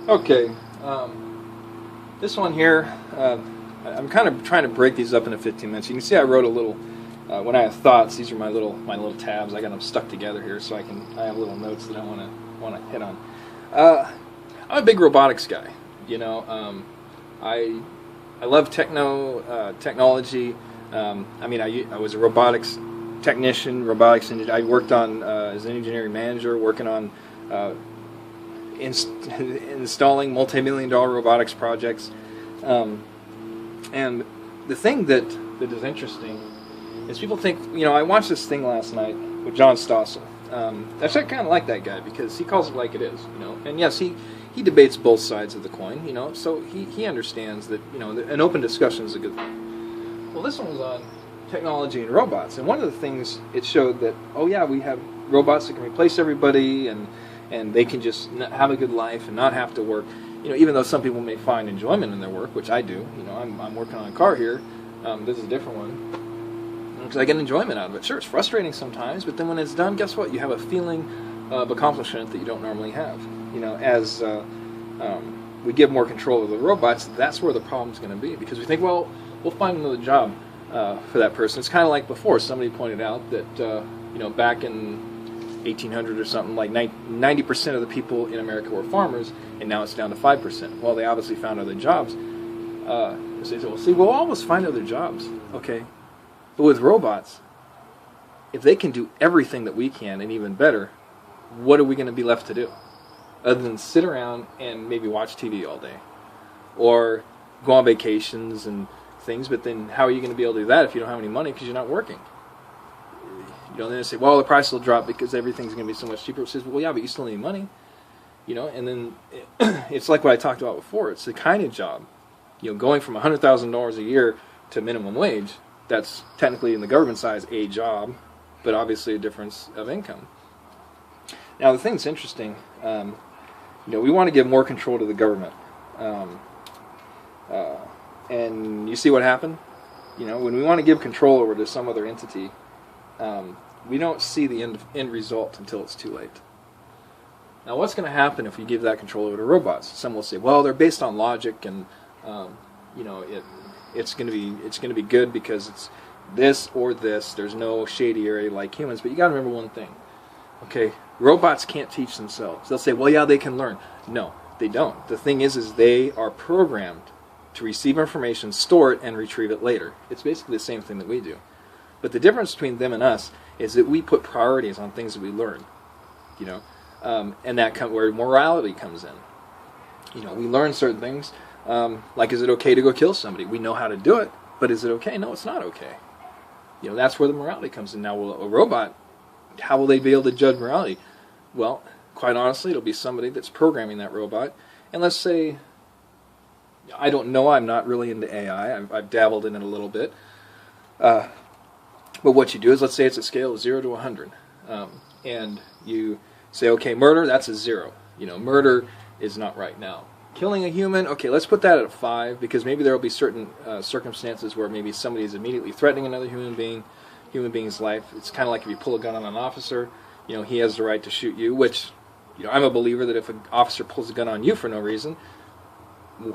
Okay, this one here, I'm kind of trying to break these up into 15 minutes. You can see I wrote a little, when I have thoughts, these are my little tabs. I got them stuck together here so I have little notes that I want to hit on. I'm a big robotics guy. You know, I love technology. I was a robotics technician, robotics engineer. I worked on as an engineering manager, working on installing multi-million-dollar robotics projects. And the thing that is interesting is people think, you know, I watched this thing last night with John Stossel. Actually, I kind of like that guy because he calls it like it is, you know. And yes, he debates both sides of the coin, you know, so he understands that, you know, an open discussion is a good thing. Well, this one was on technology and robots, and one of the things it showed that, oh yeah, we have robots that can replace everybody, and they can just have a good life and not have to work. You know, even though some people may find enjoyment in their work, which I do. You know, I'm working on a car here. This is a different one because I get enjoyment out of it. Sure, it's frustrating sometimes, but then when it's done, guess what? You have a feeling of accomplishment that you don't normally have. You know, as we give more control of the robots, that's where the problem's going to be, because we think, well, we'll find another job for that person. It's kind of like before. Somebody pointed out that you know, back in 1800 or something, like 90% of the people in America were farmers, and now it's down to 5%. Well, they obviously found other jobs. So they said, well, see, we'll always find other jobs, okay? But with robots, if they can do everything that we can and even better, what are we going to be left to do? Other than sit around and maybe watch TV all day, or go on vacations and things. But then how are you going to be able to do that if you don't have any money because you're not working? You know, then they say, well, the price will drop because everything's going to be so much cheaper. It says, well, yeah, but you still need money. You know, and then it's like what I talked about before. It's the kind of job, you know, going from $100,000 a year to minimum wage. That's technically in the government side a job, but obviously a difference of income. Now, the thing that's interesting, you know, we want to give more control to the government. And you see what happened? You know, when we want to give control over to some other entity, we don't see the end result until it's too late. Now, what's going to happen if we give that control over to robots? Some will say, well, they're based on logic, and you know, it's going to be good because it's this or this. There's no shady area like humans. But you got to remember one thing. Okay, robots can't teach themselves. They'll say, well, yeah, they can learn. No, they don't. The thing is they are programmed to receive information, store it, and retrieve it later. It's basically the same thing that we do. But the difference between them and us is that we put priorities on things that we learn, you know, and where morality comes in. You know, we learn certain things, like, is it okay to go kill somebody? We know how to do it, but is it okay? No, it's not okay. You know, that's where the morality comes in. Now, will a robot, how will they be able to judge morality? Well, quite honestly, it'll be somebody that's programming that robot. And let's say, I don't know, I'm not really into AI. I've dabbled in it a little bit. But what you do is, let's say it's a scale of 0 to 100. And you say, okay, murder, that's a 0. You know, murder is not right now. Killing a human, okay, let's put that at a 5, because maybe there will be certain circumstances where maybe somebody is immediately threatening another human being's life. It's kind of like if you pull a gun on an officer, you know, he has the right to shoot you, which, you know, I'm a believer that if an officer pulls a gun on you for no reason,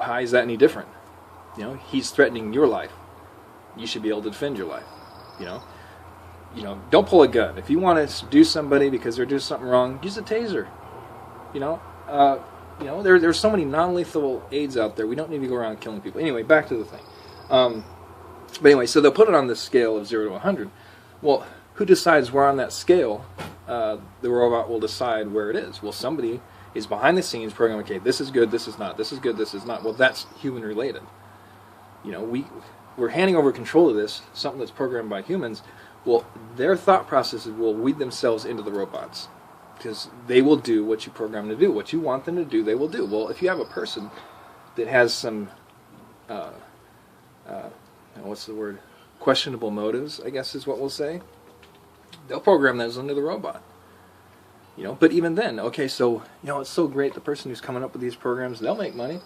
how is that any different? You know, he's threatening your life. You should be able to defend your life. You know, don't pull a gun. If you want to do somebody because they're doing something wrong, use a taser. You know, there's so many non-lethal aids out there. We don't need to go around killing people. Anyway, back to the thing. But anyway, so they'll put it on this scale of 0 to 100. Well, who decides where on that scale the robot will decide where it is? Well, somebody is behind the scenes programming, okay, this is good, this is not, this is good, this is not. Well, that's human related. You know, we're handing over control of this, something that's programmed by humans. Well, their thought processes will weed themselves into the robots, because they will do what you program them to do. What you want them to do, they will do. Well, if you have a person that has some, what's the word? Questionable motives, I guess is what we'll say. They'll program those into the robot. You know, but even then, okay, so, you know, it's so great, the person who's coming up with these programs, they'll make money.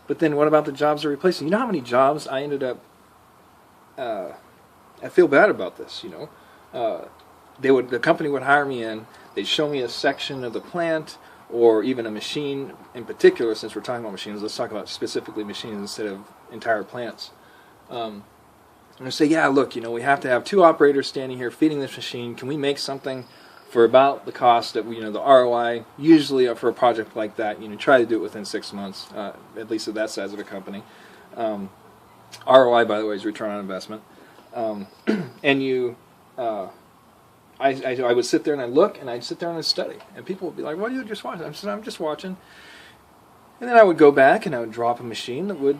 But then what about the jobs they're replacing? You know how many jobs I ended up, I feel bad about this, you know. The company would hire me in, they'd show me a section of the plant or even a machine in particular, since we're talking about machines, let's talk about specifically machines instead of entire plants. I'm going to say, yeah, look, we have to have 2 operators standing here feeding this machine. Can we make something for about the cost that the ROI, usually for a project like that, try to do it within 6 months, at least at that size of a company. ROI, by the way, is return on investment. And I would sit there and I'd look, and I'd sit there and I'd study. And people would be like, what are you just watching? I said, I'm just watching. And then I would go back and I would drop a machine that would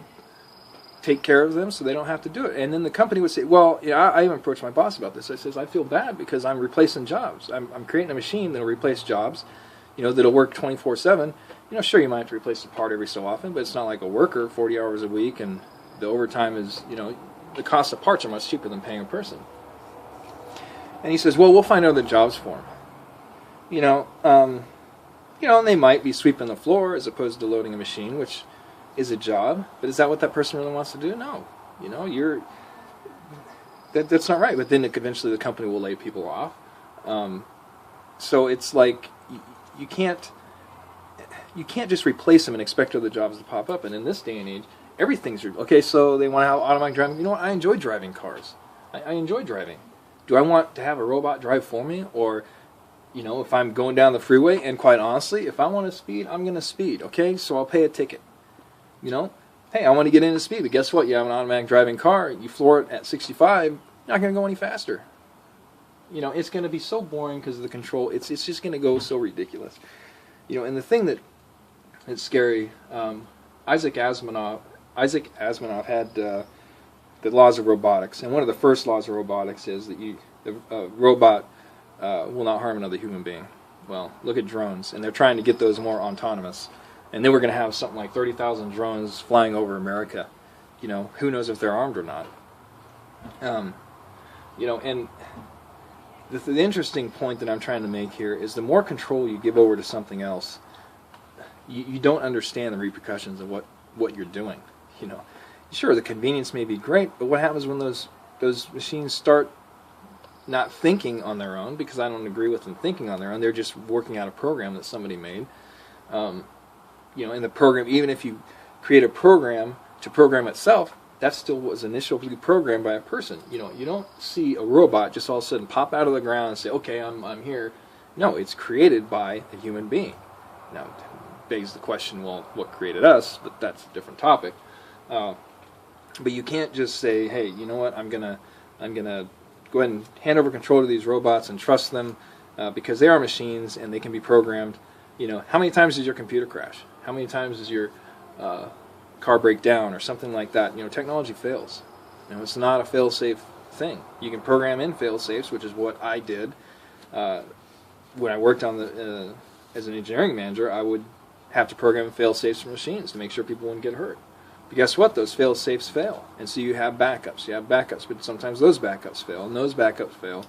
take care of them so they don't have to do it. And then the company would say, well, I even approached my boss about this. I says, I feel bad because I'm replacing jobs. I'm creating a machine that'll replace jobs, that'll work 24/7. Sure, you might have to replace the part every so often, but it's not like a worker 40 hours a week, and the overtime is, the cost of parts are much cheaper than paying a person. And he says, well, we'll find other jobs for him. And they might be sweeping the floor as opposed to loading a machine, which is a job. But is that what that person really wants to do? No. That's not right. But then eventually the company will lay people off. So it's like you can't just replace them and expect other jobs to pop up. And in this day and age, everything's okay. So they want to have automatic driving. You know what? I enjoy driving cars. I enjoy driving. Do I want to have a robot drive for me? Or, if I'm going down the freeway, and quite honestly, if I want to speed, I'm going to speed, okay? So I'll pay a ticket. Hey, I want to get into speed, but guess what? You have an automatic driving car, you floor it at 65, you're not going to go any faster. It's going to be so boring because of the control. It's just going to go so ridiculous. And the thing that's scary, Isaac Asimov had the laws of robotics, and one of the first laws of robotics is that the robot will not harm another human being. Well, look at drones, and they're trying to get those more autonomous, and then we're going to have something like 30,000 drones flying over America. Who knows if they're armed or not. And the interesting point that I'm trying to make here is the more control you give over to something else, you don't understand the repercussions of what you're doing. Sure, the convenience may be great, but what happens when those machines start not thinking on their own? Because I don't agree with them thinking on their own. They're just working out a program that somebody made. In the program, even if you create a program to program itself, that still was initially programmed by a person. You don't see a robot just all of a sudden pop out of the ground and say, okay, I'm here. No, it's created by a human being. Now, it begs the question, well, what created us? But that's a different topic. But you can't just say, hey, you know what, I'm gonna go ahead and hand over control to these robots and trust them because they are machines and they can be programmed. How many times does your computer crash? How many times does your car break down or something like that? Technology fails. It's not a fail-safe thing. You can program in fail-safes, which is what I did when I worked on as an engineering manager. I would have to program in fail-safes for machines to make sure people wouldn't get hurt. But guess what? Those fail-safes fail. And so you have backups. But sometimes those backups fail, and those backups fail,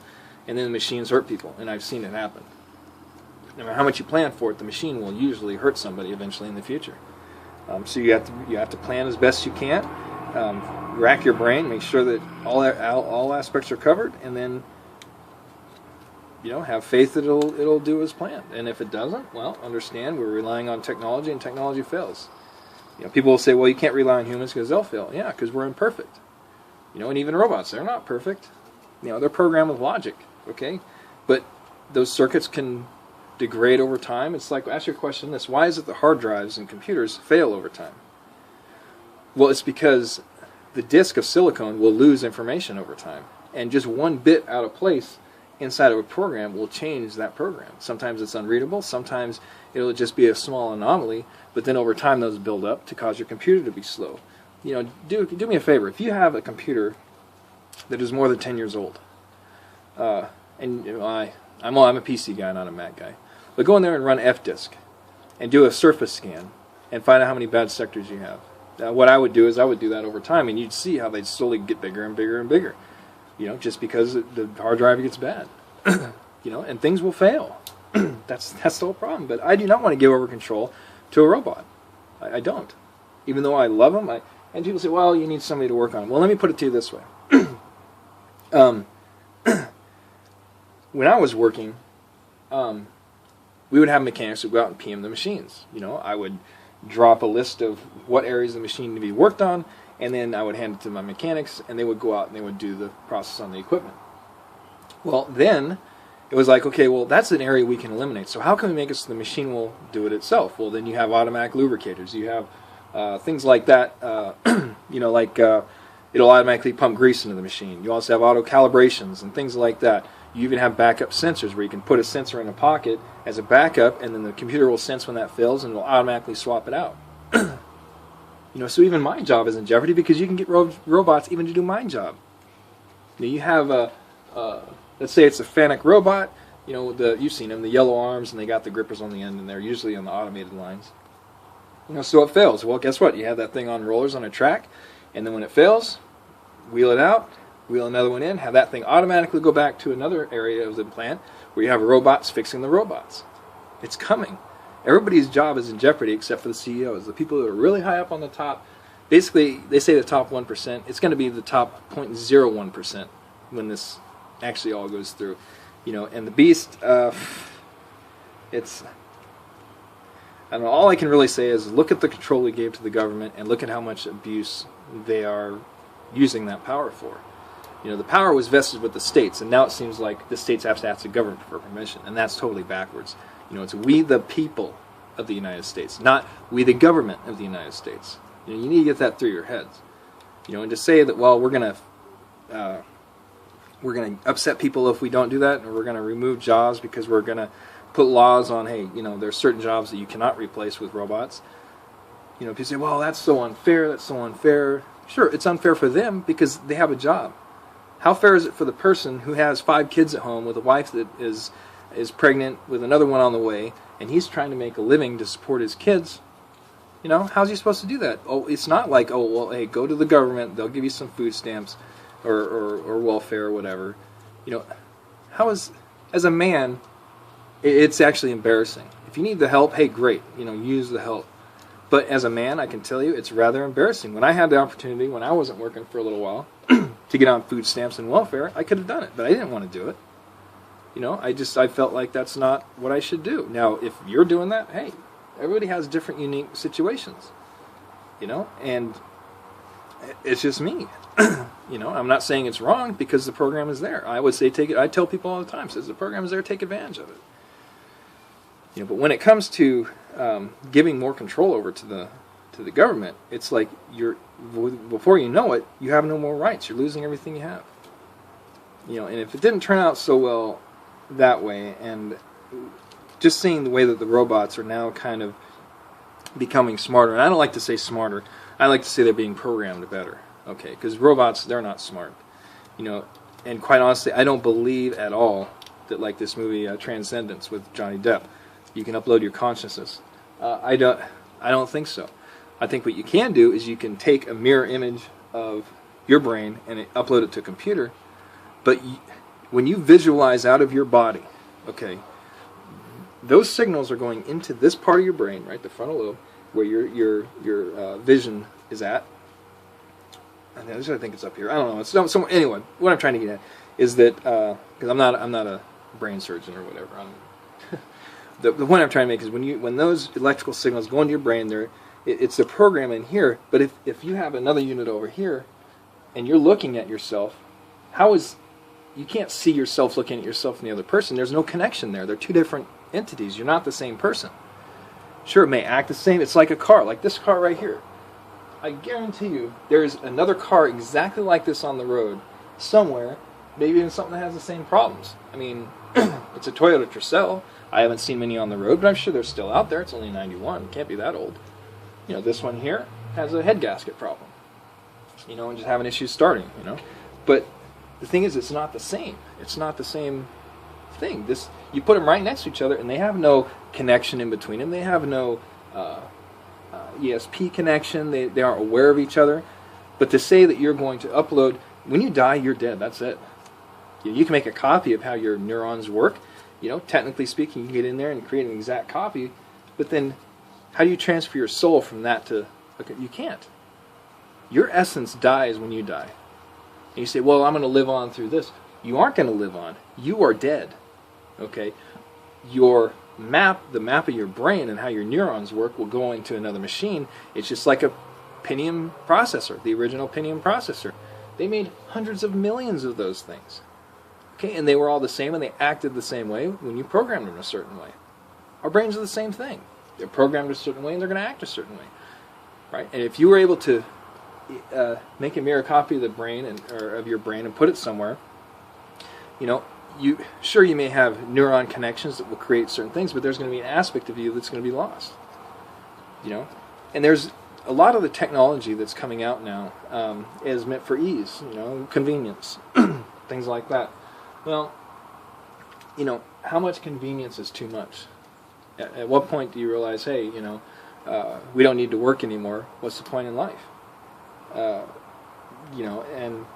and then the machines hurt people. And I've seen it happen. No matter how much you plan for it, the machine will usually hurt somebody eventually in the future. So you have to plan as best you can. Rack your brain, make sure that all aspects are covered, and then have faith that it'll do as planned. And if it doesn't, well, understand we're relying on technology, and technology fails. People will say, well, you can't rely on humans because they'll fail. Yeah, because we're imperfect. And even robots, they're not perfect. They're programmed with logic, okay? But those circuits can degrade over time. It's like, ask your question this, why is it that hard drives and computers fail over time? Well, it's because the disk of silicon will lose information over time. And just one bit out of place inside of a program will change that program. Sometimes it's unreadable, sometimes it'll just be a small anomaly, but then over time those build up to cause your computer to be slow. Do me a favor, if you have a computer that is more than 10 years old, and I'm a PC guy, not a Mac guy, but go in there and run Fdisk, and do a surface scan, and find out how many bad sectors you have. What I would do is I would do that over time, and you'd see how they'd slowly get bigger and bigger and bigger. Just because the hard drive gets bad. And things will fail. That's the whole problem. But I do not want to give over control to a robot. I don't. Even though I love them, and people say, well, you need somebody to work on them. Well, let me put it to you this way. When I was working, we would have mechanics who would go out and PM the machines. I would drop a list of what areas of the machine to be worked on, and then I would hand it to my mechanics, and they would go out and they would do the process on the equipment. Well, then it was like, okay, well, that's an area we can eliminate. So how can we make it so the machine will do it itself? Well, then you have automatic lubricators. You have things like that, it'll automatically pump grease into the machine. You also have auto calibrations and things like that. You even have backup sensors where you can put a sensor in a pocket as a backup, and then the computer will sense when that fails and will automatically swap it out. So even my job is in jeopardy because you can get robots even to do my job. You have let's say it's a FANUC robot. You've seen them, the yellow arms, and they got the grippers on the end, and they're usually on the automated lines. So it fails. Well, guess what? You have that thing on rollers on a track, and then when it fails, wheel it out, wheel another one in, have that thing automatically go back to another area of the plant where you have robots fixing the robots. It's coming. Everybody's job is in jeopardy except for the CEOs. The people that are really high up on the top, basically, they say the top 1%. It's going to be the top 0.01% when this actually all goes through. And the beast, it's... I don't know, all I can really say is look at the control we gave to the government and look at how much abuse they are using that power for. The power was vested with the states, and now it seems like the states have to ask the government for permission, and that's totally backwards. It's we the people of the United States, not we the government of the United States. You need to get that through your heads. And to say that, well, we're going to upset people if we don't do that, and we're going to remove jobs because we're going to put laws on, hey, there's certain jobs that you cannot replace with robots. People say, well, that's so unfair, that's so unfair. Sure, it's unfair for them because they have a job. How fair is it for the person who has 5 kids at home with a wife that is pregnant with another one on the way, and he's trying to make a living to support his kids? How's he supposed to do that? Oh, it's not like, oh, well, hey, go to the government, they'll give you some food stamps or welfare or whatever. How is, as a man, it's actually embarrassing. If you need the help, hey, great, use the help. But as a man, I can tell you, it's rather embarrassing. When I had the opportunity, when I wasn't working for a little while, to get on food stamps and welfare, I could have done it, but I didn't want to do it. I felt like that's not what I should do. Now, if you're doing that, hey, everybody has different unique situations, and it's just me. I'm not saying it's wrong because the program is there. I would say take it. I tell people all the time, says the program is there, take advantage of it. But when it comes to giving more control over to the government, it's like before you know it, you have no more rights. You're losing everything you have. And if it didn't turn out so well that way, and just seeing the way that the robots are now kind of becoming smarter, and I don't like to say smarter, I like to say they're being programmed better. Okay, because robots, they're not smart. And quite honestly, I don't believe at all that, like this movie Transcendence with Johnny Depp, you can upload your consciousness. I don't think so. I think what you can do is you can take a mirror image of your brain and upload it to a computer, but when you visualize out of your body, okay, those signals are going into this part of your brain, right, the frontal lobe, where your vision is at. I think it's up here. I don't know. It's somewhere. Anyway, what I'm trying to get at is that because I'm not a brain surgeon or whatever. The point I'm trying to make is when those electrical signals go into your brain, it's a program in here. But if you have another unit over here, and you're looking at yourself, you can't see yourself looking at yourself and the other person. There's no connection there. They're two different entities. You're not the same person. Sure, it may act the same. It's like a car, like this car right here. I guarantee you there's another car exactly like this on the road somewhere, maybe even something that has the same problems. I mean, it's a Toyota Tercel. I haven't seen many on the road, but I'm sure they're still out there. It's only 91. It can't be that old. This one here has a head gasket problem. And just having issues starting, But the thing is, it's not the same. It's not the same thing. You put them right next to each other, and they have no connection in between them. They have no ESP connection. They aren't aware of each other. But to say that you're going to upload, when you die, you're dead. That's it. You can make a copy of how your neurons work. Technically speaking, you can get in there and create an exact copy. But then, how do you transfer your soul from that to... Okay, you can't. Your essence dies when you die. And you say, well, I'm going to live on through this. You aren't going to live on. You are dead. Okay? Your the map of your brain and how your neurons work will go into another machine. It's just like a Pentium processor, the original Pentium processor. They made hundreds of millions of those things. Okay, and they were all the same, and they acted the same way when you programmed them a certain way. Our brains are the same thing. They're programmed a certain way, and they're going to act a certain way, right? And if you were able to make a mirror copy of the brain or of your brain and put it somewhere, you know, you may have neuron connections that will create certain things, but there's going to be an aspect of you that's going to be lost. You know, and there's a lot of the technology that's coming out now is meant for ease, you know, convenience, things like that. Well, you know, how much convenience is too much? At what point do you realize, hey, you know, we don't need to work anymore? What's the point in life? You know,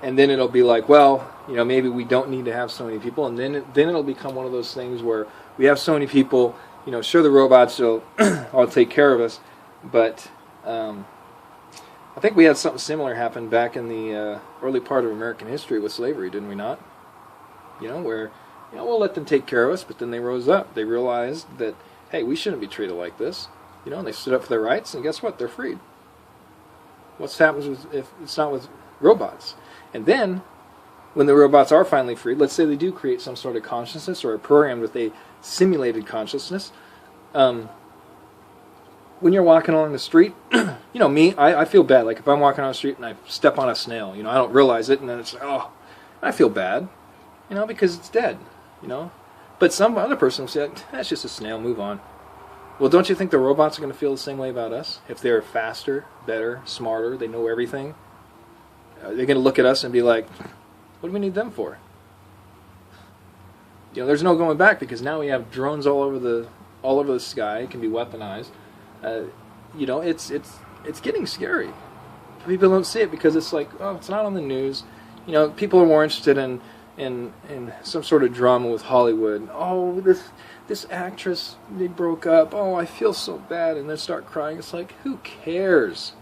and then it'll be like, well, you know, maybe we don't need to have so many people, and then it'll become one of those things where we have so many people. You know, sure, the robots will all take care of us, but I think we had something similar happen back in the early part of American history with slavery, didn't we not? You know, where, you know, we'll let them take care of us, but then they rose up. They realized that, hey, we shouldn't be treated like this. You know, and they stood up for their rights, and guess what? They're freed. What's happens if it's not with robots? And then, when the robots are finally freed, let's say they do create some sort of consciousness or are programmed with a simulated consciousness. When you're walking along the street, you know, I feel bad. Like if I'm walking on the street and I step on a snail, you know, I don't realize it, and then it's like, oh, I feel bad, you know, because it's dead, you know. But some other person will say, that's just a snail, move on. Well, don't you think the robots are going to feel the same way about us? If they're faster, better, smarter, they know everything, they're going to look at us and be like, what do we need them for? You know, there's no going back because now we have drones all over the sky. It can be weaponized. You know, it's getting scary. People don't see it because it's like, oh, it's not on the news. You know, people are more interested in some sort of drama with Hollywood. Oh, this actress, they broke up. Oh, I feel so bad, and then start crying. It's like, who cares?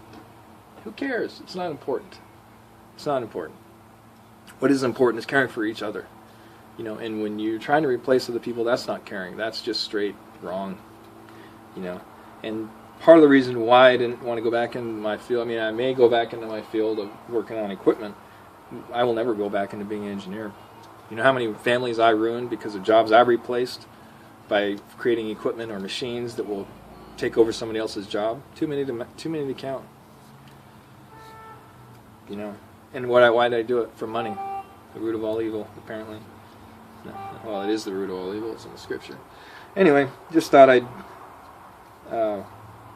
Who cares? It's not important. It's not important. What is important is caring for each other. You know, and when you're trying to replace other people, that's not caring. That's just straight wrong. You know, and part of the reason why I didn't want to go back into my field, I mean, I may go back into my field of working on equipment. I will never go back into being an engineer. You know how many families I ruined because of jobs I replaced by creating equipment or machines that will take over somebody else's job? Too many to count. You know, and why did I do it? For money. The root of all evil, apparently. No, well, it is the root of all evil. It's in the scripture. Anyway, just thought I'd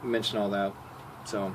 mention all that. So.